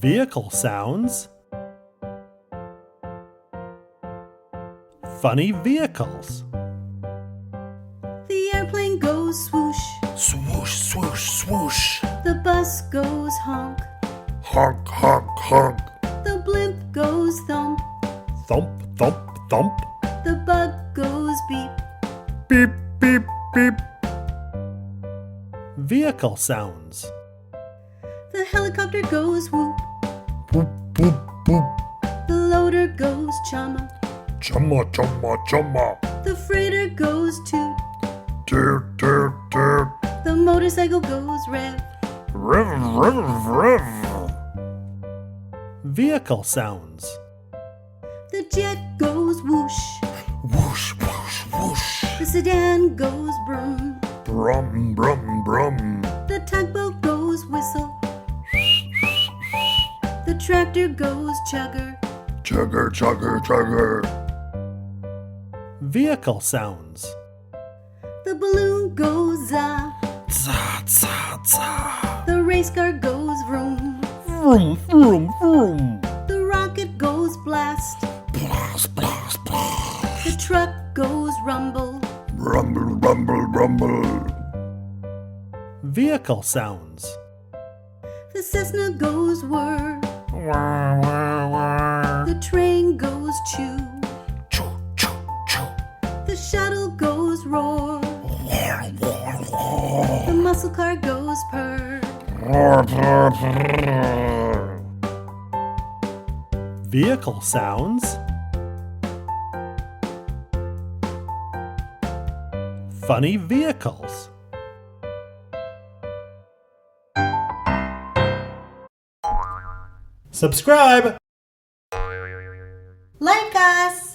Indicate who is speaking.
Speaker 1: Vehicle sounds. Funny vehicles.
Speaker 2: The airplane goes swoosh.
Speaker 3: Swoosh, swoosh, swoosh.
Speaker 2: The bus goes honk.
Speaker 3: Honk, honk, honk.
Speaker 2: The blimp goes thump.
Speaker 1: Thump, thump, thump.
Speaker 2: The bug goes beep.
Speaker 3: Beep, beep, beep.
Speaker 1: Vehicle sounds.
Speaker 2: The helicopter goes whoop.
Speaker 3: Boop, boop, boop.
Speaker 2: The loader goes chumma.
Speaker 3: Chumma, chumma, chumma.
Speaker 2: The freighter goes toot.
Speaker 3: Toot, toot, toot.
Speaker 2: The motorcycle goes rev.
Speaker 3: Rev, rev, rev.
Speaker 1: Vehicle sounds.
Speaker 2: The jet goes whoosh.
Speaker 3: Whoosh, whoosh, whoosh.
Speaker 2: The sedan goes broom.
Speaker 3: Brum, brum, brum.
Speaker 2: The tugboat goes whistle. The tractor goes chugger.
Speaker 3: Chugger, chugger, chugger.
Speaker 1: Vehicle sounds.
Speaker 2: The balloon goes za.
Speaker 3: Za, za, za.
Speaker 2: The race car goes vroom.
Speaker 1: Vroom, vroom, vroom.
Speaker 2: The rocket goes blast.
Speaker 3: Blast, blast, blast.
Speaker 2: The truck goes rumble.
Speaker 3: Rumble, rumble, rumble.
Speaker 1: Vehicle sounds.
Speaker 2: The Cessna goes whir.
Speaker 3: Wah, wah, wah.
Speaker 2: The train goes chew.
Speaker 3: Choo, choo, choo.
Speaker 2: The shuttle goes roar.
Speaker 3: Roar, roar, roar.
Speaker 2: The muscle car goes purr.
Speaker 3: Roar, roar, roar.
Speaker 1: Vehicle sounds. Funny vehicles. Subscribe!
Speaker 2: Like us!